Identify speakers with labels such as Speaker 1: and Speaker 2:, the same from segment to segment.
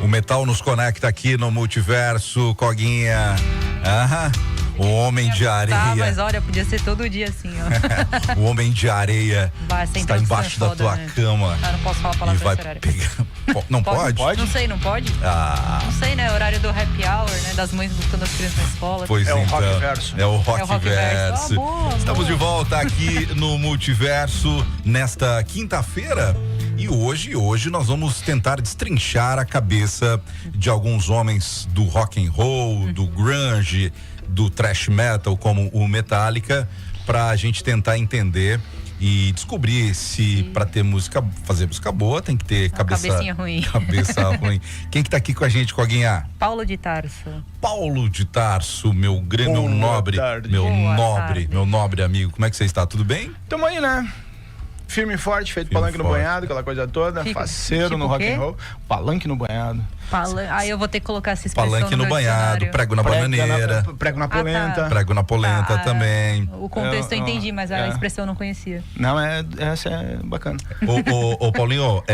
Speaker 1: O metal nos conecta aqui no Multiverso, Coguinha. O Homem de Areia.
Speaker 2: Tá, mas olha, podia ser todo dia assim, ó.
Speaker 1: O Homem de Areia está embaixo da tua cama.
Speaker 2: Ah, não posso falar a palavra
Speaker 1: e vai
Speaker 2: nesse horário.
Speaker 1: pegar. Não pode?
Speaker 2: Não sei, não pode? Não sei, né? Horário do happy hour, né? Das mães buscando as crianças na escola.
Speaker 1: Pois
Speaker 3: o
Speaker 1: então.
Speaker 3: Rockverso.
Speaker 1: É o Rockverso.
Speaker 2: Boa.
Speaker 1: Estamos de volta aqui no Multiverso nesta quinta-feira. E hoje nós vamos tentar destrinchar a cabeça de alguns homens do rock and roll, do grunge, do thrash metal, como o Metallica, pra gente tentar entender e descobrir se pra ter música, fazer música boa, tem que ter
Speaker 2: cabecinha ruim.
Speaker 1: Cabeça ruim. Quem que tá aqui com a gente, Coguinha?
Speaker 2: Paulo de Tarso.
Speaker 1: Paulo de Tarso, meu nobre amigo. Como é que você está? Tudo bem?
Speaker 3: Tamo aí, né? Firme e forte, feito palanque no banhado, aquela coisa toda, faceiro no rock and roll, palanque no banhado.
Speaker 2: Aí eu vou ter que colocar essa expressão
Speaker 1: palanque no banhado, prego na bananeira.
Speaker 3: Prego na polenta.
Speaker 2: Tá.
Speaker 1: Prego na polenta também.
Speaker 2: O contexto eu entendi, mas a expressão eu não conhecia.
Speaker 3: Não, essa é bacana.
Speaker 1: Ô Paulinho,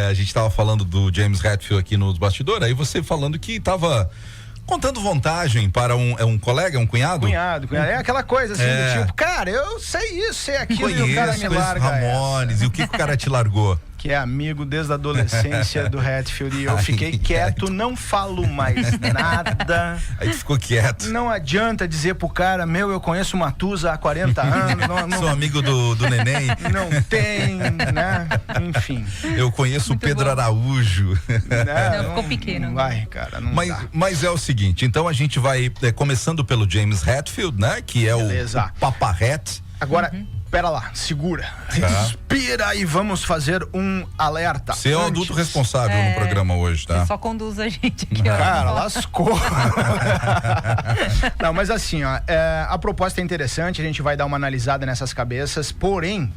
Speaker 1: a gente tava falando do James Hetfield aqui nos bastidores, aí você falando que tava contando vantagem para um colega, um cunhado?
Speaker 3: Cunhado. É aquela coisa assim, do tipo, cara, eu sei isso, sei aquilo, e o cara me larga
Speaker 1: Ramones, e o que o cara te largou?
Speaker 3: Que é amigo desde a adolescência do Hetfield, e eu fiquei quieto, não falo mais nada.
Speaker 1: Aí tu ficou quieto.
Speaker 3: Não adianta dizer pro cara, eu conheço o Matusa há 40 anos.
Speaker 1: Sou amigo do neném.
Speaker 3: Não tem, né? Enfim.
Speaker 1: Eu conheço o Pedro Araújo.
Speaker 2: Não, ficou pequeno.
Speaker 3: Não vai, cara, não dá.
Speaker 1: Mas é o seguinte, então a gente vai começando pelo James Hetfield, né? Que é o Papa Het.
Speaker 3: Agora, pera lá, segura, respira e vamos fazer um alerta.
Speaker 1: Você é o adulto responsável no programa hoje, tá?
Speaker 2: Você só conduz a gente aqui,
Speaker 3: Cara, lascou. Não, mas assim, a proposta é interessante, a gente vai dar uma analisada nessas cabeças, porém,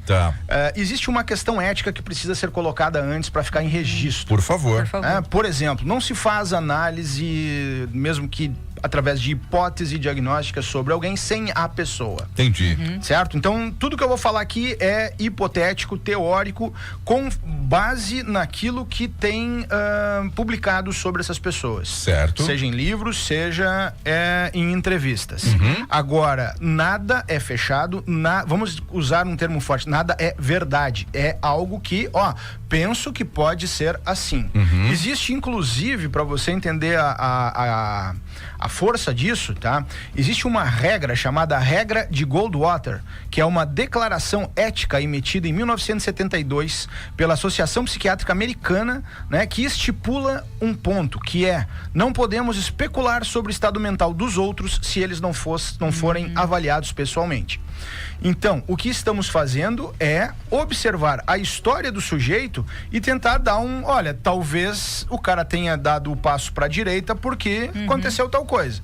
Speaker 3: existe uma questão ética que precisa ser colocada antes para ficar em registro.
Speaker 1: Por favor.
Speaker 3: Por exemplo, não se faz análise, mesmo que através de hipótese diagnóstica sobre alguém sem a pessoa.
Speaker 1: Entendi.
Speaker 3: Certo? Então, tudo que eu vou falar aqui é hipotético, teórico, com base naquilo que tem publicado sobre essas pessoas.
Speaker 1: Certo.
Speaker 3: Seja em livros, seja em entrevistas. Agora, nada é fechado, vamos usar um termo forte, nada é verdade. É algo que, penso que pode ser assim. Existe, inclusive, para você entender a força disso, tá? Existe uma regra chamada regra de Goldwater, que é uma declaração ética emitida em 1972 pela Associação Psiquiátrica Americana, né? Que estipula um ponto, que é: não podemos especular sobre o estado mental dos outros se eles não forem avaliados pessoalmente. Então, o que estamos fazendo é observar a história do sujeito e tentar dar olha, talvez o cara tenha dado o passo para a direita porque aconteceu tal coisa.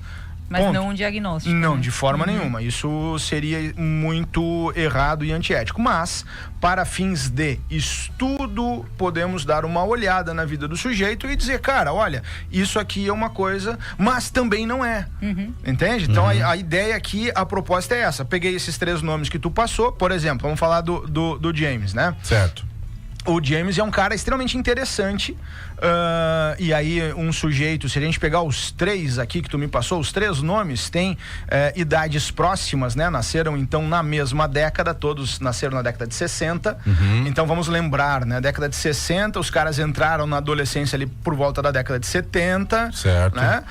Speaker 2: Mas não um diagnóstico.
Speaker 3: Não, de forma nenhuma. Isso seria muito errado e antiético. Mas, para fins de estudo, podemos dar uma olhada na vida do sujeito e dizer, cara, olha, isso aqui é uma coisa, mas também não é. Entende? Então, a ideia aqui, a proposta é essa. Peguei esses 3 nomes que tu passou, por exemplo, vamos falar do James, né?
Speaker 1: Certo.
Speaker 3: O James é um cara extremamente interessante. E aí um sujeito, se a gente pegar os 3 aqui que tu me passou, os 3 nomes têm idades próximas, né? Nasceram então na mesma década, todos nasceram na década de 60. Então vamos lembrar, né? Década de 60, os caras entraram na adolescência ali por volta da década de 70.
Speaker 1: Certo.
Speaker 3: Né?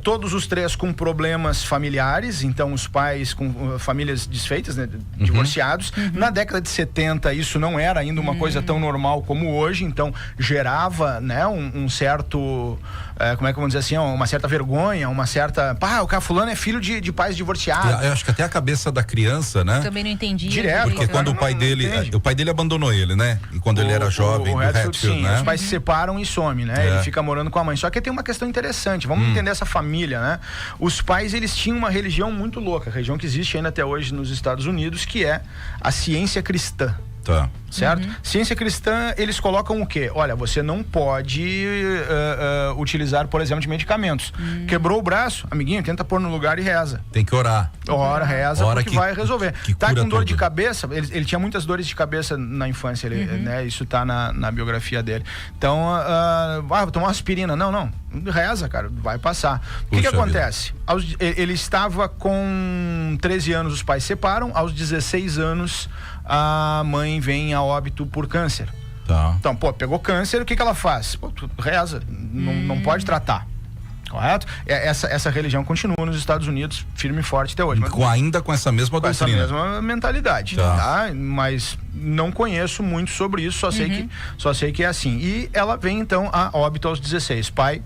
Speaker 3: Todos os 3 com problemas familiares, então os pais com famílias desfeitas, né? Divorciados. Na década de 70 isso não era ainda uma coisa tão normal como hoje, então gerava, né? Um certo, como é que vamos dizer assim, uma certa vergonha, uma certa, o cara fulano é filho de pais divorciados.
Speaker 1: Eu acho que até a cabeça da criança, né?
Speaker 2: Eu também não entendi.
Speaker 3: Direto.
Speaker 1: Porque quando o pai dele abandonou ele, né? E quando ele era jovem,
Speaker 3: o Hetfield, sim,
Speaker 1: né?
Speaker 3: os pais se separam e some, né? Ele fica morando com a mãe. Só que tem uma questão interessante, vamos entender essa família, né? Os pais, eles tinham uma religião muito louca, religião que existe ainda até hoje nos Estados Unidos, que é a ciência cristã.
Speaker 1: Tá.
Speaker 3: Certo? Ciência cristã, eles colocam o quê? Olha, você não pode utilizar, por exemplo, de medicamentos. Quebrou o braço, amiguinho, tenta pôr no lugar e reza.
Speaker 1: Tem que orar.
Speaker 3: Ora, reza, porque vai resolver. Tá com dor de cabeça, ele tinha muitas dores de cabeça na infância, né? Isso tá na biografia dele. Então, vou tomar uma aspirina. Não. Reza, cara, vai passar. O que acontece? Ele estava com 13 anos, os pais separam, aos 16 anos a mãe vem a óbito por câncer.
Speaker 1: Tá.
Speaker 3: Então, pegou câncer, o que ela faz? Reza, não pode tratar. Correto? Essa religião continua nos Estados Unidos firme e forte até hoje. Mas,
Speaker 1: ainda com essa mesma doutrina.
Speaker 3: Essa mesma mentalidade, tá? Mas não conheço muito sobre isso, só sei que é assim. E ela vem então a óbito aos 16. Pai,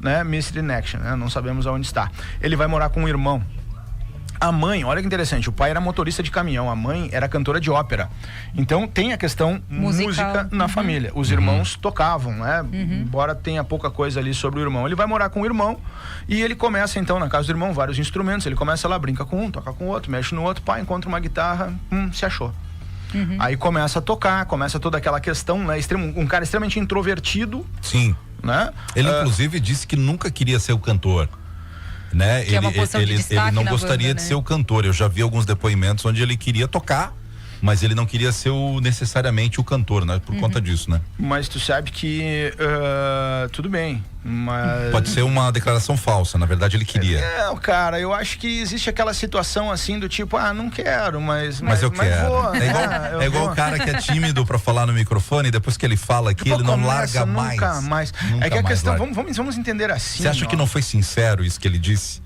Speaker 3: né, Missed in Action, né? Não sabemos aonde está. Ele vai morar com um irmão. A mãe, olha que interessante, o pai era motorista de caminhão, a mãe era cantora de ópera. Então tem a questão música na família. Os irmãos tocavam, né? Embora tenha pouca coisa ali sobre o irmão. Ele vai morar com o irmão e ele começa então, na casa do irmão, vários instrumentos. Ele começa lá, brinca com um, toca com o outro, mexe no outro, pai, encontra uma guitarra, se achou. Aí começa a tocar, começa toda aquela questão, né? Um cara extremamente introvertido.
Speaker 1: Sim.
Speaker 3: Né?
Speaker 1: Ele inclusive disse que nunca queria ser o cantor. Né? Ele não gostaria de ser o cantor. Eu já vi alguns depoimentos onde ele queria tocar, mas ele não queria ser necessariamente o cantor, né? Por conta disso, né? Mas
Speaker 3: tu sabe que tudo bem, mas...
Speaker 1: Pode ser uma declaração falsa, na verdade ele queria.
Speaker 3: Cara, eu acho que existe aquela situação assim do tipo, não quero, mas
Speaker 1: eu quero. Vou, é igual o cara que é tímido pra falar no microfone e depois que ele fala aqui, ele não larga mais.
Speaker 3: Nunca mais. É que a questão, vamos entender assim.
Speaker 1: Você acha que não foi sincero isso que ele disse?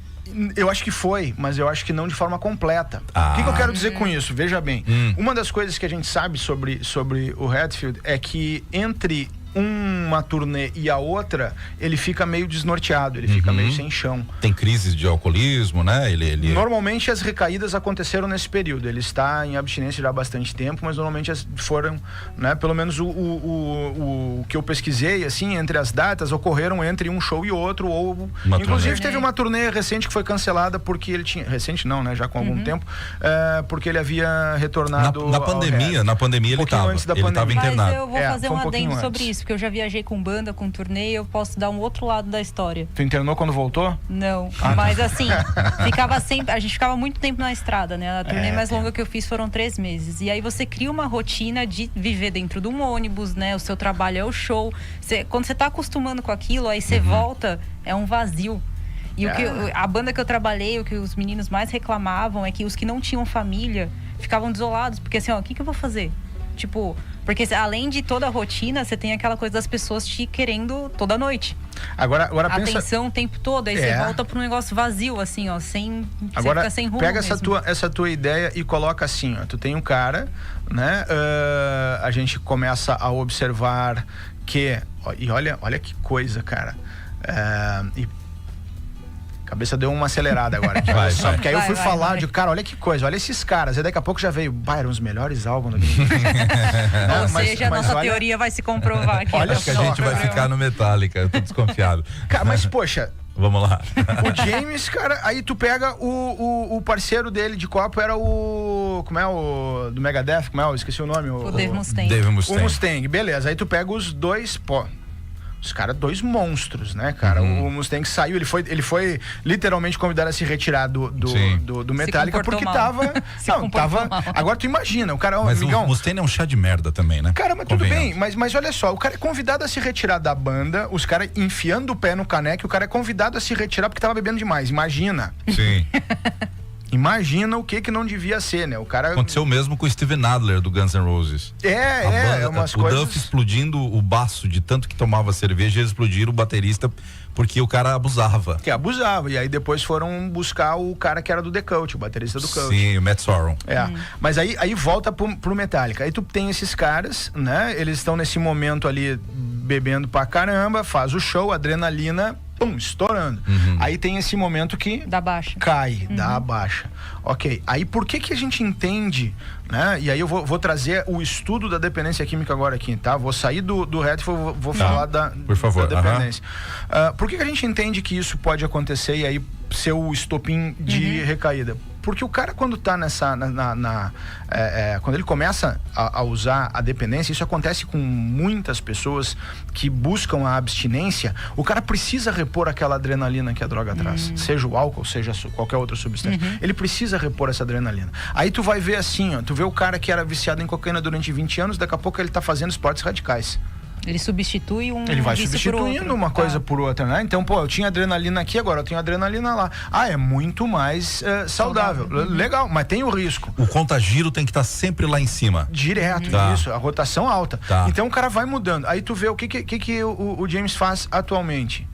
Speaker 3: Eu acho que foi, mas eu acho que não de forma completa. O que eu quero dizer com isso? Veja bem, uma das coisas que a gente sabe sobre o Hetfield é que entre uma turnê e a outra, ele fica meio desnorteado, ele fica meio sem chão.
Speaker 1: Tem crises de alcoolismo, né?
Speaker 3: Normalmente as recaídas aconteceram nesse período. Ele está em abstinência já há bastante tempo, mas normalmente foram, né? Pelo menos o que eu pesquisei, assim, entre as datas, ocorreram entre um show e outro, ou inclusive teve uma turnê recente que foi cancelada porque ele tinha, recente não, né? Já com algum tempo, porque ele havia retornado
Speaker 1: na pandemia ele estava internado.
Speaker 2: Mas eu vou fazer um adendo sobre isso, porque eu já viajei com banda, com turnê, e eu posso dar um outro lado da história.
Speaker 3: Tu internou quando voltou?
Speaker 2: Não, mas assim, a gente ficava muito tempo na estrada, né? A turnê mais longa que eu fiz foram 3 meses. E aí você cria uma rotina de viver dentro de um ônibus, né? O seu trabalho é o show. Quando você tá acostumando com aquilo, aí você volta, é um vazio. E a banda que eu trabalhei, o que os meninos mais reclamavam é que os que não tinham família ficavam desolados, porque assim, o que eu vou fazer? Tipo, porque além de toda a rotina, você tem aquela coisa das pessoas te querendo toda noite.
Speaker 3: Agora
Speaker 2: atenção o tempo todo, aí você volta para um negócio vazio, assim, sem ficar sem rumo.
Speaker 3: Pega essa tua ideia e coloca assim, tu tem um cara, né? A gente começa a observar que, e olha que coisa, cara. Cabeça deu uma acelerada agora. Porque aí eu fui falar de, cara, olha que coisa, olha esses caras. E daqui a pouco já veio, eram os melhores álbuns.
Speaker 2: Ou seja, a nossa teoria vai se comprovar aqui.
Speaker 1: Olha que a gente vai ficar no Metallica, eu tô desconfiado.
Speaker 3: Cara, mas poxa...
Speaker 1: Vamos lá.
Speaker 3: O James, cara, aí tu pega o parceiro dele de copo, era o... Como é o... Do Megadeth, como é? Eu esqueci o nome.
Speaker 2: O Dave Mustaine.
Speaker 1: Dave Mustaine.
Speaker 3: O Mustaine, beleza. Aí tu pega os dois, os caras, 2 monstros, né, cara? O Mustaine saiu, ele foi literalmente convidado a se retirar do Metallica porque tava. Agora tu imagina, o cara.
Speaker 1: Mas o Mustaine é um chá de merda também, né?
Speaker 3: Cara, mas tudo bem, mas olha só, o cara é convidado a se retirar da banda, os caras enfiando o pé no caneco, o cara é convidado a se retirar porque tava bebendo demais. Imagina.
Speaker 1: Sim.
Speaker 3: Imagina o que não devia ser, né? O cara...
Speaker 1: Aconteceu mesmo com o Steven Adler do Guns N' Roses.
Speaker 3: Umas coisas...
Speaker 1: O Duff explodindo o baço de tanto que tomava cerveja, eles explodiram o baterista porque o cara abusava.
Speaker 3: E aí depois foram buscar o cara que era do The Cult, o baterista do Cult.
Speaker 1: Sim, o Matt Sorum.
Speaker 3: Mas aí volta pro Metallica. Aí tu tem esses caras, né? Eles estão nesse momento ali bebendo pra caramba, faz o show, adrenalina... estourando. Aí tem esse momento que
Speaker 2: dá baixa.
Speaker 3: Cai, dá a baixa. Ok, aí por que a gente entende, né? E aí eu vou trazer o estudo da dependência química agora aqui, tá? Vou sair do reto e vou falar
Speaker 1: por favor,
Speaker 3: da dependência. Por que a gente entende que isso pode acontecer e aí ser o estopim de recaída? Porque o cara, quando tá quando ele começa a usar a dependência, isso acontece com muitas pessoas que buscam a abstinência, o cara precisa repor aquela adrenalina que a droga traz. Seja o álcool, seja qualquer outra substância. Ele precisa repor essa adrenalina. Aí tu vai ver assim, ó, tu vê o cara que era viciado em cocaína durante 20 anos, daqui a pouco ele tá fazendo esportes radicais.
Speaker 2: Ele substitui
Speaker 3: Ele vai substituindo uma coisa por outra, né? Então, pô, eu tinha adrenalina aqui, agora eu tenho adrenalina lá. É muito mais saudável. Legal, mas tem o risco.
Speaker 1: O contagiro tem que estar sempre lá em cima.
Speaker 3: Direto, isso. A rotação alta. Então o cara vai mudando. Aí tu vê o que o James faz atualmente.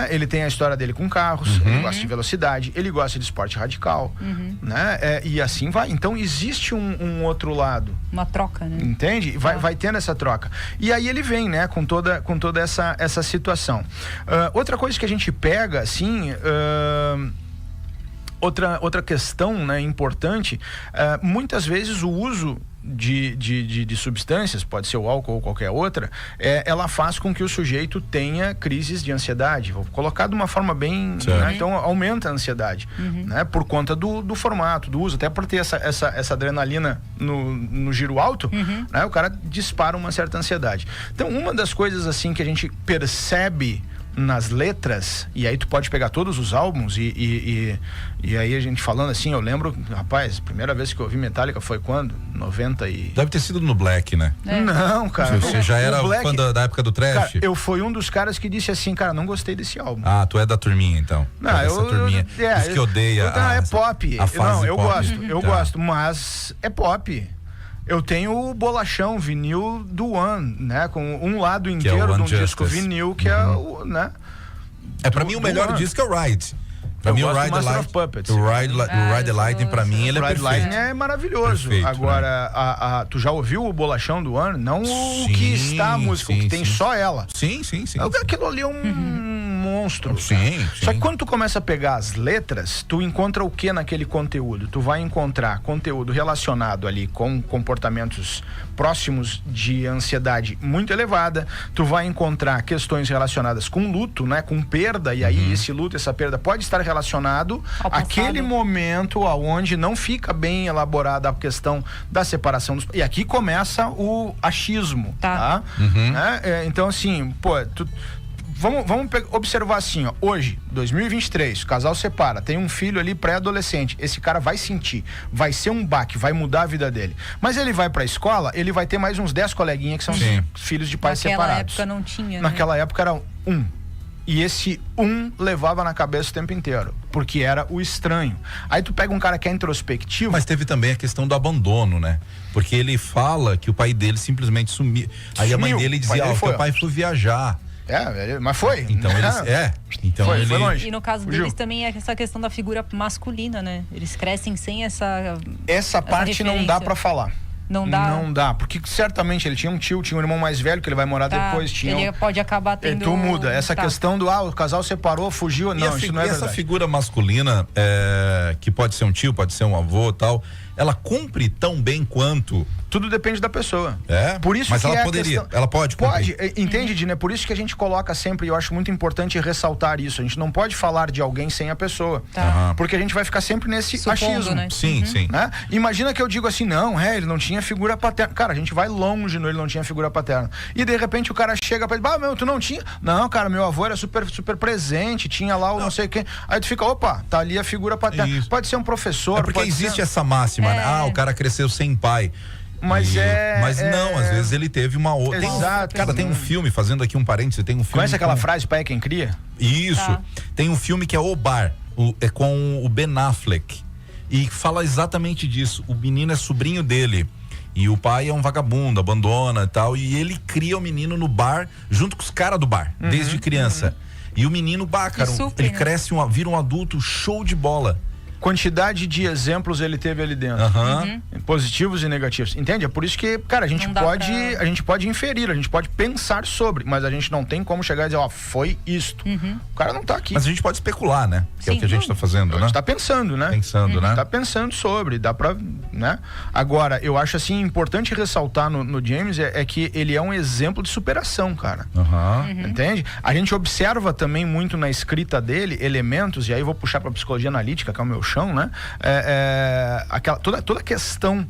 Speaker 3: Ele tem a história dele com carros, ele gosta de velocidade, ele gosta de esporte radical, né? E assim vai. Então existe um outro lado.
Speaker 2: Uma troca, né?
Speaker 3: Entende? Vai tendo essa troca. E aí ele vem, né? Com toda essa situação. Outra coisa que a gente pega, assim... Outra questão, né, importante, muitas vezes o uso de substâncias, pode ser o álcool ou qualquer outra, ela faz com que o sujeito tenha crises de ansiedade. Vou colocar de uma forma bem... Né, então aumenta a ansiedade, né, por conta do formato, do uso, até por ter essa adrenalina no giro alto, né, o cara dispara uma certa ansiedade. Então uma das coisas assim que a gente percebe nas letras, e aí tu pode pegar todos os álbuns e aí a gente falando assim, eu lembro, rapaz, a primeira vez que eu ouvi Metallica foi quando? 90 e...
Speaker 1: Deve ter sido no Black, né?
Speaker 3: Não, cara.
Speaker 1: Você já era
Speaker 3: Black,
Speaker 1: fã da época do Thrash?
Speaker 3: Cara, eu fui um dos caras que disse assim, cara, não gostei desse álbum.
Speaker 1: Ah, tu é da turminha, então.
Speaker 3: Não,
Speaker 1: turminha. Os que odeia
Speaker 3: é pop.
Speaker 1: A fase
Speaker 3: eu
Speaker 1: pop.
Speaker 3: Eu gosto, mas é pop. Eu tenho o bolachão vinil do One, né? Com um lado inteiro de um disco vinil, que é o, né?
Speaker 1: Pra mim o melhor disco é o Ride. Pra mim o Ride the Lightning, pra mim ele é perfeito.
Speaker 3: Ride the Lightning é maravilhoso.
Speaker 1: Perfeito,
Speaker 3: agora, tu já ouviu o bolachão do One? Não o que está a música, o que tem só ela.
Speaker 1: Sim.
Speaker 3: Aquilo ali é um monstro.
Speaker 1: Sim.
Speaker 3: Só que quando tu começa a pegar as letras, tu encontra o que naquele conteúdo? Tu vai encontrar conteúdo relacionado ali com comportamentos próximos de ansiedade muito elevada. Tu vai encontrar questões relacionadas com luto, né? Com perda, e aí esse luto, essa perda pode estar relacionado àquele momento onde não fica bem elaborada a questão da separação dos... E aqui começa o achismo, tá? Então assim, pô, Vamos observar assim, ó. Hoje, 2023, o casal separa, tem um filho ali pré-adolescente. Esse cara vai sentir, vai ser um baque, vai mudar a vida dele. Mas ele vai pra escola, ele vai ter mais uns 10 coleguinhas que são filhos de pais separados.
Speaker 2: Naquela época não tinha,
Speaker 3: Naquela época era um. E esse levava na cabeça o tempo inteiro, porque era o estranho. Aí tu pega um cara que é introspectivo...
Speaker 1: Mas teve também a questão do abandono, né? Porque ele fala que o pai dele simplesmente sumiu. Aí a mãe dele dizia, teu pai foi viajar.
Speaker 3: Mas foi.
Speaker 1: Então eles...
Speaker 3: Foi longe.
Speaker 2: E no caso deles também é essa questão da figura masculina, né? Eles crescem sem
Speaker 3: essa parte não dá pra falar.
Speaker 2: Não dá?
Speaker 3: Não dá, porque certamente ele tinha um tio, tinha um irmão mais velho que ele vai morar depois.
Speaker 2: Ele pode acabar tendo...
Speaker 3: Tu muda. Essa questão do, o casal separou, fugiu, isso não é verdade.
Speaker 1: Essa figura masculina, que pode ser um tio, pode ser um avô e tal, ela cumpre tão bem quanto...
Speaker 3: Tudo depende da pessoa.
Speaker 1: Por isso mas que ela poderia, ela pode cumprir.
Speaker 3: Entende, Dina? Por isso que a gente coloca sempre, e eu acho muito importante ressaltar isso, a gente não pode falar de alguém sem a pessoa. Porque a gente vai ficar sempre nesse achismo.
Speaker 2: Né?
Speaker 1: Sim.
Speaker 3: Né? Imagina que eu digo assim, não, ele não tinha figura paterna. Cara, a gente vai longe ele não tinha figura paterna. E de repente o cara chega pra ele, tu não tinha? Não, cara, meu avô era super presente, tinha lá o não sei o quê. Aí tu fica, tá ali a figura paterna. Isso. Pode ser um professor.
Speaker 1: Porque existe essa máxima, né? O cara cresceu sem pai. Mas não, às vezes ele teve uma outra.
Speaker 3: Exato.
Speaker 1: Cara, tem um filme, fazendo aqui um parênteses, tem um filme.
Speaker 3: Conhece aquela frase, pai é quem cria?
Speaker 1: Isso. Tem um filme que é O Bar, é com o Ben Affleck. E fala exatamente disso. O menino é sobrinho dele. E o pai é um vagabundo, abandona e tal. E ele cria o menino no bar, junto com os caras do bar, desde criança. E o menino, cara, ele cresce, vira um adulto show de bola.
Speaker 3: Quantidade de exemplos ele teve ali dentro, positivos e negativos, entende? É por isso que, cara, a gente pode inferir, a gente pode pensar sobre, mas a gente não tem como chegar e dizer, foi isto. O cara não tá aqui.
Speaker 1: Mas a gente pode especular, né? Que é o que a gente tá fazendo, né?
Speaker 3: A gente tá pensando, né? Tá pensando sobre, dá pra, né? Agora, eu acho assim, importante ressaltar no James é que ele é um exemplo de superação, cara. Entende? A gente observa também muito na escrita dele elementos, e aí eu vou puxar pra psicologia analítica, que é o meu chão, né? Toda a questão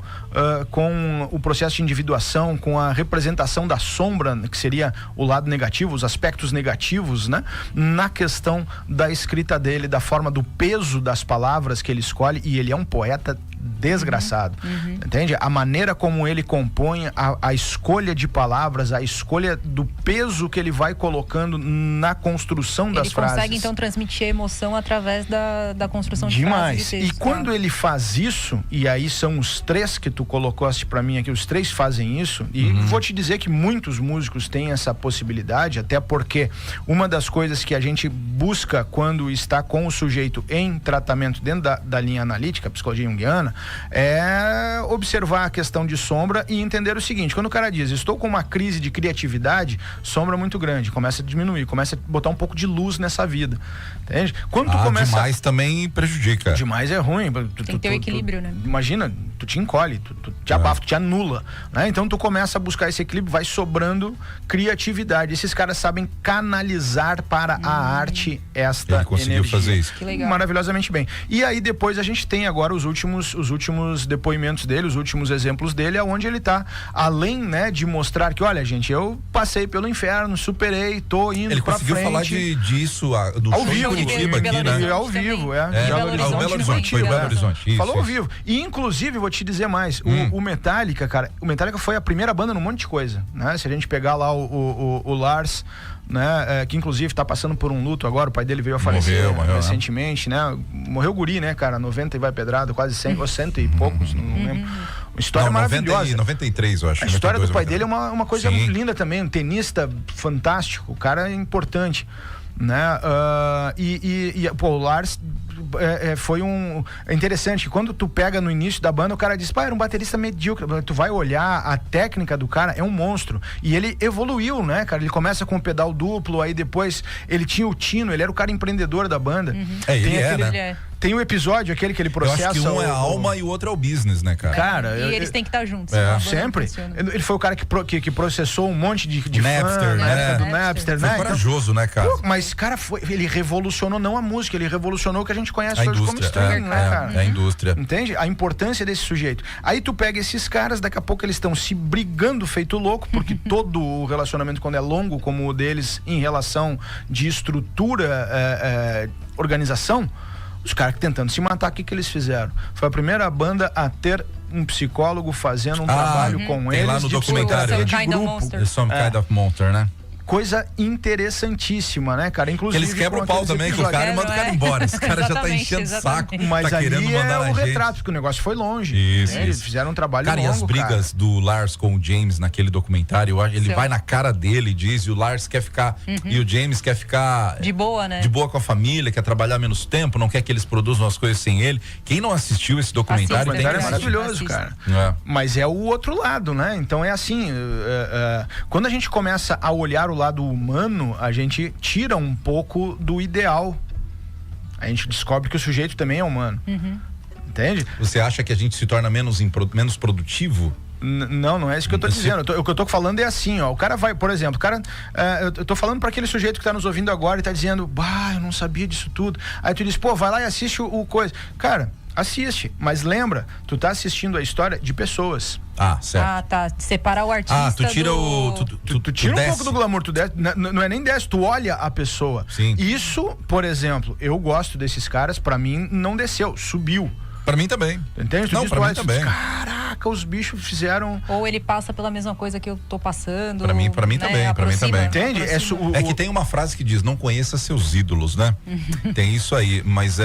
Speaker 3: com o processo de individuação, com a representação da sombra, que seria o lado negativo, os aspectos negativos, né? Na questão da escrita dele, da forma do peso das palavras que ele escolhe, e ele é um poeta desgraçado, entende? A maneira como ele compõe, a escolha de palavras, a escolha do peso que ele vai colocando na construção das frases.
Speaker 2: Ele consegue então transmitir a emoção através da construção de frases.
Speaker 3: Demais. E quando ele faz isso, e aí são os três que tu colocaste pra mim aqui, os três fazem isso, e vou te dizer que muitos músicos têm essa possibilidade, até porque uma das coisas que a gente busca quando está com o sujeito em tratamento dentro da linha analítica, psicologia junguiana, é observar a questão de sombra e entender o seguinte: quando o cara diz, estou com uma crise de criatividade, sombra muito grande, começa a diminuir, começa a botar um pouco de luz nessa vida, entende? Quando tu começa...
Speaker 1: demais também prejudica.
Speaker 3: Demais é ruim.
Speaker 2: Tem que ter o equilíbrio, né?
Speaker 3: Imagina, tu te encolhe, tu te abafa, tu te anula, né? Então tu começa a buscar esse equilíbrio, vai sobrando criatividade. Esses caras sabem canalizar para a arte esta
Speaker 1: Ele conseguiu
Speaker 3: energia.
Speaker 1: fazer isso.
Speaker 2: Que legal.
Speaker 3: Maravilhosamente bem. E aí depois a gente tem agora os últimos depoimentos dele, os últimos exemplos dele, onde ele tá, além, né, de mostrar que, olha, gente, eu passei pelo inferno, superei, tô indo
Speaker 1: Ele
Speaker 3: pra
Speaker 1: conseguiu
Speaker 3: frente.
Speaker 1: falar disso no
Speaker 3: Ao
Speaker 1: show
Speaker 3: vivo,
Speaker 1: em Curitiba aqui, né?
Speaker 3: Ao vivo,
Speaker 2: Belo
Speaker 1: Horizonte, foi Belo Horizonte. Isso,
Speaker 3: falou ao
Speaker 1: isso.
Speaker 3: vivo. E inclusive, vou te dizer mais, o Metallica, cara, o Metallica foi a primeira banda num monte de coisa, né? Se a gente pegar lá o Lars, né, que inclusive tá passando por um luto agora, o pai dele veio a falecer
Speaker 1: Morreu,
Speaker 3: recentemente, né? Morreu guri, né, cara, 90 e vai pedrado, quase 100 ou 100 e poucos, não lembro. Uma história maravilhosa.
Speaker 1: 93, eu acho.
Speaker 3: A história
Speaker 1: 92,
Speaker 3: do pai dele é uma coisa
Speaker 1: Sim.
Speaker 3: muito linda também, um tenista fantástico, o cara é importante, né? Pô, o Lars foi é interessante que quando tu pega no início da banda, o cara diz, pá, era um baterista medíocre. Tu vai olhar a técnica do cara, é um monstro. E ele evoluiu, né, cara? Ele começa com o pedal duplo, aí depois ele tinha o tino, ele era o cara empreendedor da banda.
Speaker 1: Né?
Speaker 3: Tem o episódio, aquele que ele processa.
Speaker 1: Eu acho que um é a alma e o outro é o business, né, cara?
Speaker 3: Cara,
Speaker 2: e eles têm que estar juntos.
Speaker 3: Sempre. Ele foi o cara que processou um monte de
Speaker 1: Napster,
Speaker 3: fã,
Speaker 1: né?
Speaker 3: Do Napster,
Speaker 1: Foi
Speaker 3: né?
Speaker 1: corajoso, né, cara?
Speaker 3: Mas, cara, ele revolucionou não a música, ele revolucionou o que a gente conhece
Speaker 1: A
Speaker 3: hoje como
Speaker 1: indústria,
Speaker 3: streaming, né, cara?
Speaker 1: É a indústria.
Speaker 3: Entende? A importância desse sujeito. Aí tu pega esses caras, daqui a pouco eles estão se brigando feito louco, porque todo o relacionamento, quando é longo, como o deles, em relação de estrutura, organização, os caras tentando se matar, o que eles fizeram? Foi a primeira banda a ter um psicólogo fazendo um trabalho com
Speaker 1: tem
Speaker 3: eles.
Speaker 1: lá no documentário.
Speaker 3: De grupo.
Speaker 1: Some Kind of Monster, né?
Speaker 3: Coisa interessantíssima, né, cara? Inclusive,
Speaker 1: eles quebram o pau também com o cara e mandam o cara embora. Esse cara já tá enchendo o saco.
Speaker 3: Mas
Speaker 1: tá querendo mandar
Speaker 3: o retrato, porque o negócio foi longe. Isso. Eles fizeram um trabalho longo,
Speaker 1: e as brigas do Lars com o James naquele documentário, ele vai na cara dele e diz, e o Lars quer ficar, e o James quer ficar...
Speaker 2: De boa, né?
Speaker 1: De boa com a família, quer trabalhar menos tempo, não quer que eles produzam as coisas sem ele. Quem não assistiu esse documentário tem que assistir.
Speaker 3: É maravilhoso, cara. Mas é o outro lado, né? Então é assim, quando a gente começa a olhar o lado humano, a gente tira um pouco do ideal. A gente descobre que o sujeito também é humano. Entende?
Speaker 1: Você acha que a gente se torna menos produtivo?
Speaker 3: Não é isso que eu tô dizendo. O que eu tô falando é assim, ó. O cara vai, por exemplo, eu tô falando para aquele sujeito que tá nos ouvindo agora e tá dizendo, bah, eu não sabia disso tudo. Aí tu diz, pô, vai lá e assiste o coisa. Cara, assiste, mas lembra, tu tá assistindo a história de pessoas.
Speaker 1: Certo.
Speaker 2: Tá. Separar o artista.
Speaker 1: Tu tira
Speaker 3: tu tira um pouco do glamour, tu desce, não é nem desce, tu olha a pessoa.
Speaker 1: Sim.
Speaker 3: Isso, por exemplo, eu gosto desses caras, pra mim não desceu, subiu.
Speaker 1: Pra mim também.
Speaker 3: Entende?
Speaker 1: Não, pra mim também.
Speaker 3: Caraca, os bichos fizeram...
Speaker 2: Ou ele passa pela mesma coisa que eu tô passando.
Speaker 1: Pra mim também, pra mim também.
Speaker 3: Entende?
Speaker 1: É que tem uma frase que diz, não conheça seus ídolos, né? Tem isso aí, mas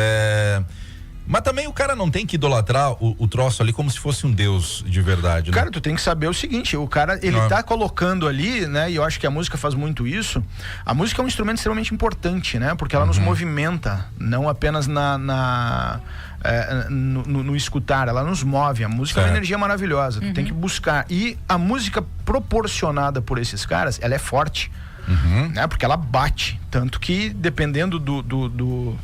Speaker 1: Mas também o cara não tem que idolatrar o troço ali como se fosse um deus de verdade, né?
Speaker 3: Cara, tu tem que saber o seguinte, o cara, ele tá colocando ali, né, e eu acho que a música faz muito isso. A música é um instrumento extremamente importante, né? Porque ela nos movimenta, não apenas no escutar, ela nos move. A música é uma energia maravilhosa, tu tem que buscar. E a música proporcionada por esses caras, ela é forte. né? Porque ela bate. Tanto que, dependendo do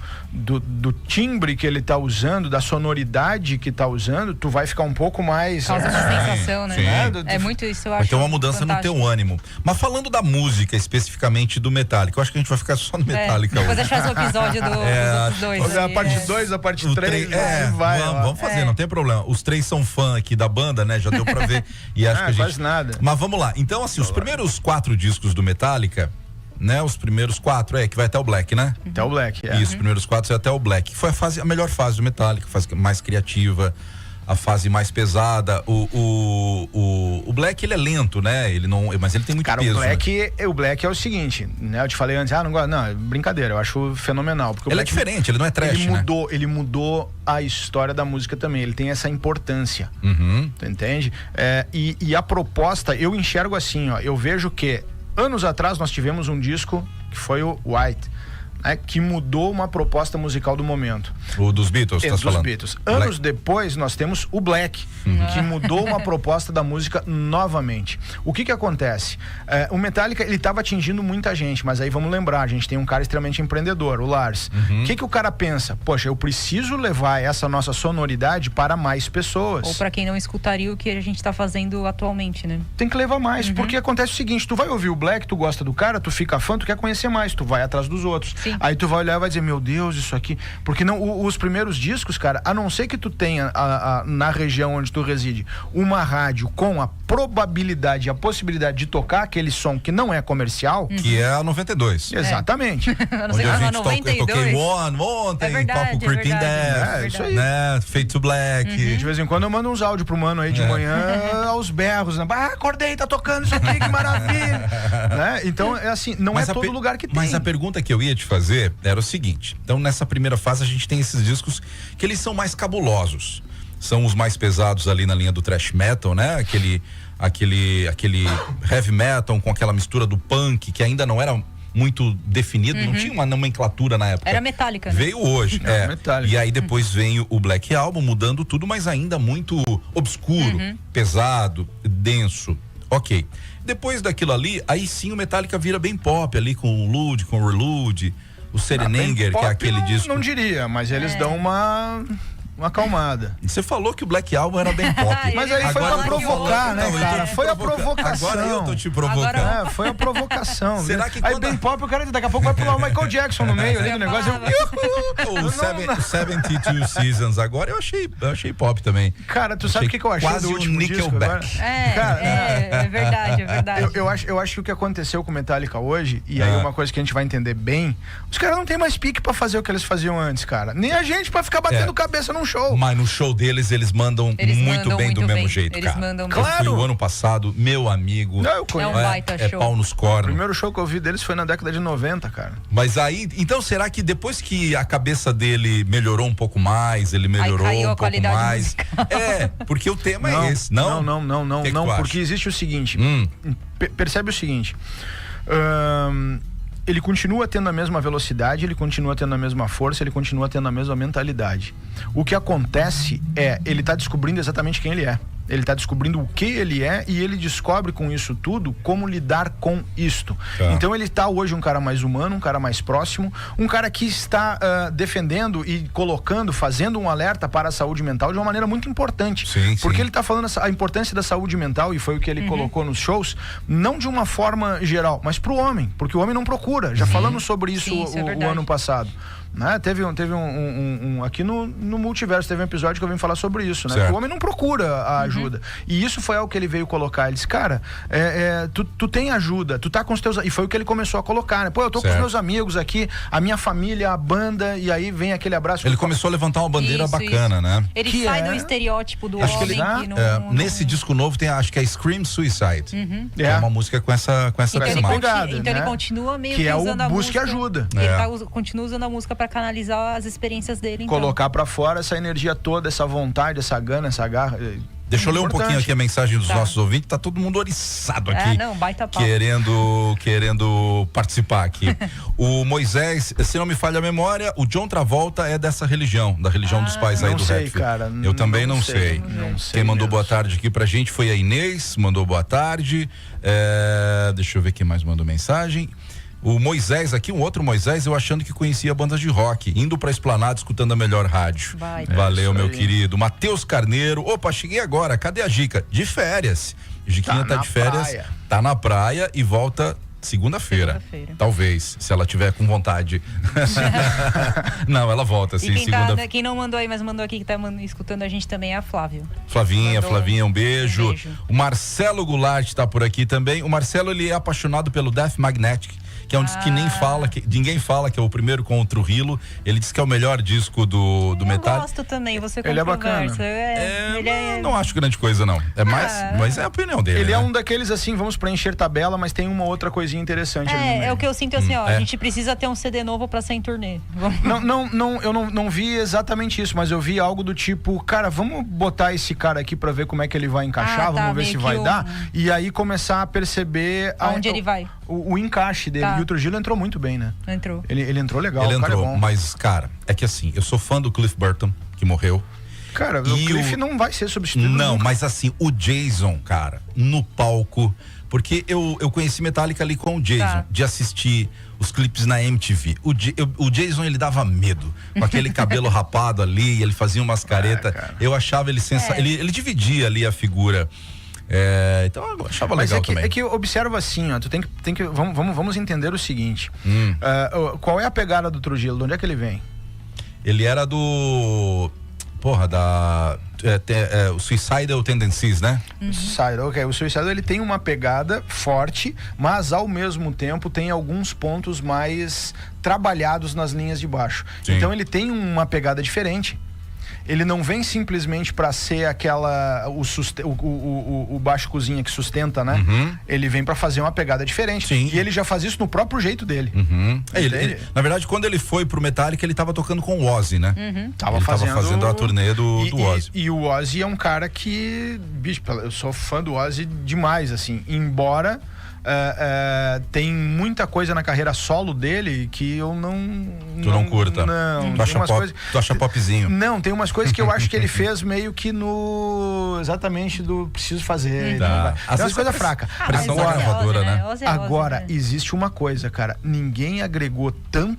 Speaker 3: timbre que ele tá usando, da sonoridade que tá usando, tu vai ficar um pouco mais...
Speaker 2: Causa de sensação, né?
Speaker 1: Sim.
Speaker 2: É muito isso, eu acho.
Speaker 1: Vai ter uma mudança
Speaker 2: fantástico.
Speaker 1: no teu ânimo. Mas falando da música, especificamente do Metallica, eu acho que a gente vai ficar só no Metallica
Speaker 2: Depois a
Speaker 1: hoje.
Speaker 2: gente faz o episódio dos outros dois.
Speaker 3: Fazer a
Speaker 2: aí,
Speaker 3: parte 2, a parte 3, vai.
Speaker 1: Vamos fazer, não tem problema. Os 3 são fã aqui da banda, né? Já deu pra ver. E acho que a gente...
Speaker 3: quase nada.
Speaker 1: Mas vamos lá. Então, assim, os primeiros 4 discos do Metallica, né? Os primeiros 4, que vai até o Black, né?
Speaker 3: Até o Black,
Speaker 1: Isso, os primeiros 4 até o Black. Foi a melhor fase do Metallica, a fase mais criativa, a fase mais pesada. O Black, ele é lento, né? Mas ele tem muito
Speaker 3: Cara,
Speaker 1: peso.
Speaker 3: o Black é o seguinte, né? Eu te falei antes, não gosto, não, é brincadeira, eu acho fenomenal. Porque
Speaker 1: Ele é diferente, ele não é trash,
Speaker 3: ele mudou a história da música também, ele tem essa importância, tu entende? E a proposta, eu enxergo assim, ó, eu vejo que anos atrás nós tivemos um disco que foi o White, que mudou uma proposta musical do momento.
Speaker 1: O dos Beatles, tá falando?
Speaker 3: Dos Beatles. Anos depois, nós temos o Black, que mudou uma proposta da música novamente. O que acontece? O Metallica, ele tava atingindo muita gente, mas aí vamos lembrar, a gente tem um cara extremamente empreendedor, o Lars. O que o cara pensa? Poxa, eu preciso levar essa nossa sonoridade para mais pessoas.
Speaker 2: Ou para quem não escutaria o que a gente tá fazendo atualmente, né?
Speaker 3: Tem que levar mais, porque acontece o seguinte, tu vai ouvir o Black, tu gosta do cara, tu fica fã, tu quer conhecer mais, tu vai atrás dos outros.
Speaker 2: Sim.
Speaker 3: Aí tu vai olhar e vai dizer, meu Deus, isso aqui... Porque não, os primeiros discos, cara, a não ser que tu tenha na região onde tu reside uma rádio com a probabilidade, a possibilidade de tocar aquele som que não é comercial...
Speaker 1: Que é a 92.
Speaker 3: Exatamente.
Speaker 1: Onde a gente toquei ontem, toco o Creeping Death,
Speaker 3: isso aí.
Speaker 1: né? Fade to Black.
Speaker 3: De vez em quando eu mando uns áudios pro mano aí de manhã aos berros, né? Acordei, tá tocando isso aqui, que maravilha. Né? Então, é assim, não é todo lugar que tem.
Speaker 1: Mas a pergunta que eu ia te fazer era o seguinte, então nessa primeira fase a gente tem esses discos que eles são mais cabulosos, são os mais pesados ali na linha do thrash metal, né? Aquele heavy metal com aquela mistura do punk que ainda não era muito definido, não tinha uma nomenclatura na época.
Speaker 2: Era Metallica, né?
Speaker 1: Veio hoje,
Speaker 3: Metallica.
Speaker 1: E aí depois vem o Black Album mudando tudo, mas ainda muito obscuro, pesado, denso. Ok. Depois daquilo ali, aí sim o Metallica vira bem pop ali com o Lud, com o Reload, o Serenanger, que é aquele disco.
Speaker 3: Não diria, mas eles dão uma acalmada.
Speaker 1: Você falou que o Black Album era bem pop.
Speaker 3: Mas aí foi pra provocar, né, cara? Foi a provocação.
Speaker 1: Agora eu tô te provocando.
Speaker 3: Foi a provocação.
Speaker 1: Será que
Speaker 3: aí bem pop, o cara daqui a pouco vai pular o Michael Jackson no meio ali do negócio.
Speaker 1: O 72 Seasons agora eu achei pop também.
Speaker 3: Cara, tu sabe o que eu achei
Speaker 1: quase
Speaker 3: do último disco agora?
Speaker 2: É verdade, é verdade.
Speaker 3: Eu acho que o que aconteceu com o Metallica hoje, e aí uma coisa que a gente vai entender bem, os caras não tem mais pique pra fazer o que eles faziam antes, cara. Nem a gente pra ficar batendo cabeça num show.
Speaker 1: Mas no show deles, eles mandam muito bem do mesmo jeito,
Speaker 2: eles
Speaker 1: cara.
Speaker 2: Mandam
Speaker 1: eu fui o ano passado, meu amigo.
Speaker 3: Não, eu conheço.
Speaker 2: É um baita show.
Speaker 1: Pau nos
Speaker 3: O
Speaker 1: cornos.
Speaker 3: primeiro show que eu vi deles foi na década de 90, cara.
Speaker 1: Mas aí, então será que depois que a cabeça dele melhorou um pouco mais, ele melhorou um pouco mais? Porque o tema é esse, não?
Speaker 3: Não, porque existe o seguinte, percebe o seguinte, ele continua tendo a mesma velocidade, ele continua tendo a mesma força, ele continua tendo a mesma mentalidade. O que acontece ele tá descobrindo exatamente quem ele é. Ele tá descobrindo o que ele é e ele descobre com isso tudo como lidar com isto. Então ele tá hoje um cara mais humano, um cara mais próximo, um cara que está defendendo e colocando, fazendo um alerta para a saúde mental de uma maneira muito importante. Porque ele tá falando a importância da saúde mental, e foi o que ele colocou nos shows, não de uma forma geral, mas pro homem, porque o homem não procura. Já falamos sobre isso, o ano passado. Né? Teve aqui no Multiverso, teve um episódio que eu vim falar sobre isso, né? O homem não procura a ajuda. E isso foi algo que ele veio colocar. Ele disse, cara, tu tem ajuda, tu tá com os teus... E foi o que ele começou a colocar, né? Pô, eu tô com os meus amigos aqui, a minha família, a banda, e aí vem aquele abraço. Ele
Speaker 1: começou a levantar uma bandeira bacana, né?
Speaker 2: Ele que sai do estereótipo do
Speaker 1: acho
Speaker 2: homem.
Speaker 1: Que nesse disco novo tem, acho que é Scream Suicide. Que é uma música com essa
Speaker 2: temática. Então ele continua meio que usando a música.
Speaker 3: Busque ajuda.
Speaker 2: Ele continua usando a música para canalizar as experiências dele.
Speaker 3: Colocar pra fora essa energia toda, essa vontade, essa gana, essa garra.
Speaker 1: Deixa eu ler um pouquinho aqui a mensagem dos nossos ouvintes. Tá todo mundo oriçado aqui.
Speaker 2: Baita pau.
Speaker 1: Querendo participar aqui. O Moisés, se não me falha a memória, o John Travolta é dessa religião, da religião dos pais aí do rap.
Speaker 3: Cara,
Speaker 1: eu também não sei. Quem mandou boa tarde aqui pra gente foi a Inês, mandou boa tarde. Deixa eu ver quem mais mandou mensagem. O Moisés aqui, um outro Moisés, eu achando que conhecia bandas de rock, indo pra Esplanada escutando a melhor rádio. Valeu, meu querido. Matheus Carneiro, opa, cheguei agora, cadê a Gica? De férias. Giquinha tá de férias, tá na praia e volta segunda-feira. Talvez, se ela tiver com vontade. Não, ela volta sim, segunda.
Speaker 2: Quem não mandou aí, mas mandou aqui que tá escutando a gente também é a Flávia.
Speaker 1: Flavinha, um beijo. O Marcelo Goulart tá por aqui também. O Marcelo, ele é apaixonado pelo Death Magnetic, que é um disco que ninguém fala, que é o primeiro com o Trujillo. Ele diz que é o melhor disco do metal.
Speaker 2: Eu gosto também, você
Speaker 3: ele é bacana.
Speaker 1: Não acho grande coisa, não. É mais, mas é a opinião dele.
Speaker 3: Ele é um daqueles assim, vamos preencher tabela, mas tem uma outra coisinha interessante ali no meio.
Speaker 2: É o que eu sinto assim, ó, a gente precisa ter um CD novo pra sair em turnê.
Speaker 3: Eu não vi exatamente isso, mas eu vi algo do tipo, cara, vamos botar esse cara aqui pra ver como é que ele vai encaixar, vamos ver se vai dar, e aí começar a perceber
Speaker 2: aonde ele vai.
Speaker 3: O encaixe dele. E o Trujillo entrou muito bem, né?
Speaker 2: Entrou.
Speaker 3: Ele entrou legal.
Speaker 1: Ele
Speaker 3: entrou,
Speaker 1: é bom. Mas, cara, é que assim, eu sou fã do Cliff Burton, que morreu.
Speaker 3: Cara, o Cliff não vai ser substituído.
Speaker 1: Não,
Speaker 3: nunca.
Speaker 1: mas assim, o Jason, cara, no palco, porque eu conheci Metallica ali com o Jason, de assistir os clipes na MTV. O Jason, ele dava medo, com aquele cabelo rapado ali, ele fazia umas caretas. Eu achava ele sensacional. Ele dividia ali a figura. Então eu achava legal também.
Speaker 3: É que observa assim, ó, tu tem que vamos entender o seguinte. Qual é a pegada do Trujillo? De onde é que ele vem?
Speaker 1: Ele era do o Suicidal Tendencies, né?
Speaker 3: O Suicidal, ele tem uma pegada forte, mas ao mesmo tempo tem alguns pontos mais trabalhados nas linhas de baixo. Sim. Então ele tem uma pegada diferente. Ele não vem simplesmente pra ser o baixo cozinha que sustenta, né? Ele vem pra fazer uma pegada diferente.
Speaker 1: Sim.
Speaker 3: E ele já faz isso no próprio jeito dele.
Speaker 1: Na verdade, quando ele foi pro Metallica, ele tava tocando com o Ozzy, né?
Speaker 3: Tava fazendo
Speaker 1: a turnê do Ozzy.
Speaker 3: E o Ozzy é um cara que, bicho, eu sou fã do Ozzy demais, assim. Embora tem muita coisa na carreira solo dele que eu não...
Speaker 1: Tu não curta?
Speaker 3: Não.
Speaker 1: Tu acha popzinho?
Speaker 3: Não, tem umas coisas que eu acho que ele fez meio que exatamente do preciso fazer. Tem umas coisas fracas.
Speaker 1: Pressão da gravadora, né?
Speaker 3: Agora, existe uma coisa, cara. Ninguém agregou tanto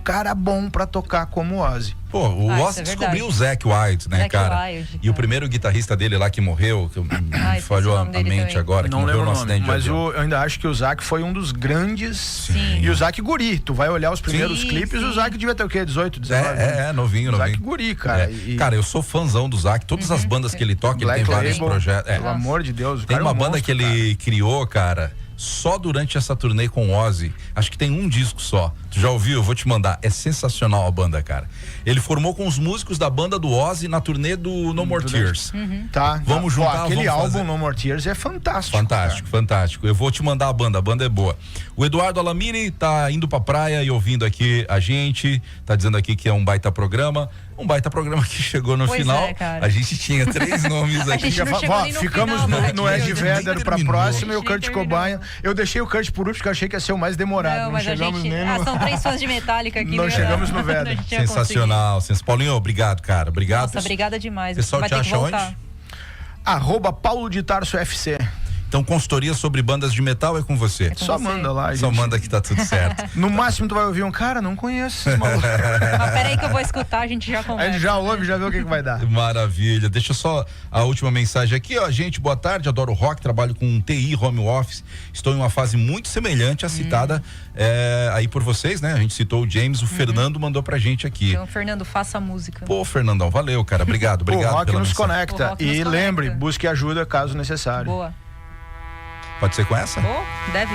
Speaker 3: cara bom pra tocar como o Ozzy.
Speaker 1: Pô, o Ozzy descobriu o Zakk Wylde, né, cara? E o primeiro guitarrista dele lá que morreu, que me falhou a mente agora, que morreu no acidente.
Speaker 3: Mas eu ainda acho que o Zakk foi um dos grandes. Sim. E o Zakk guri. Tu vai olhar os primeiros clipes, o Zakk devia ter o quê? 18, 19?
Speaker 1: Novinho.
Speaker 3: Zakk guri, cara.
Speaker 1: Cara, eu sou fãzão do Zakk. Todas as bandas que ele toca, ele tem vários projetos.
Speaker 3: Pelo amor de Deus, o
Speaker 1: tem
Speaker 3: cara
Speaker 1: uma banda que ele criou, cara, só durante essa turnê com o Ozzy. Acho que tem um disco só. Tu já ouviu? Eu vou te mandar. É sensacional a banda, cara. Ele formou com os músicos da banda do Ozzy na turnê do No More Tears. Vamos juntar.
Speaker 3: Aquele álbum No More Tears é fantástico.
Speaker 1: Fantástico. Eu vou te mandar a banda é boa. O Eduardo Alamini tá indo pra praia e ouvindo aqui a gente, tá dizendo aqui que é um baita programa. Um baita programa que chegou no final. A gente tinha 3 nomes aqui.
Speaker 3: Ficamos no Ed Vedder pra próxima e o Kurt Cobain. Eu deixei o Kurt por último porque eu achei que ia ser o mais demorado. Não chegamos nem no...
Speaker 2: São 3 fãs de Metallica aqui.
Speaker 3: Não chegamos no Vedder.
Speaker 1: Sensacional. Paulinho, obrigado, cara. Obrigado.
Speaker 2: Nossa, obrigada demais.
Speaker 1: O pessoal te acha onde?
Speaker 3: @Paulo de Tarso FC.
Speaker 1: Então, consultoria sobre bandas de metal é com você.
Speaker 3: Só manda lá.
Speaker 1: Só manda que tá tudo certo.
Speaker 3: No máximo tu vai ouvir um cara, não conheço esse maluco.
Speaker 2: Mas peraí que eu vou escutar, a gente já conversa.
Speaker 3: A gente já ouve, já vê o que vai dar.
Speaker 1: Maravilha. Deixa só a última mensagem aqui, ó. Gente, boa tarde, adoro rock, trabalho com TI, home office. Estou em uma fase muito semelhante à citada aí por vocês, né? A gente citou o James, o Fernando mandou pra gente aqui.
Speaker 2: Então, Fernando, faça a música.
Speaker 1: Pô, Fernandão, valeu, cara. Obrigado
Speaker 3: o rock
Speaker 1: pela
Speaker 3: nos conecta. E lembre, busque ajuda caso necessário.
Speaker 2: Boa.
Speaker 1: Pode ser com essa?
Speaker 2: Deve.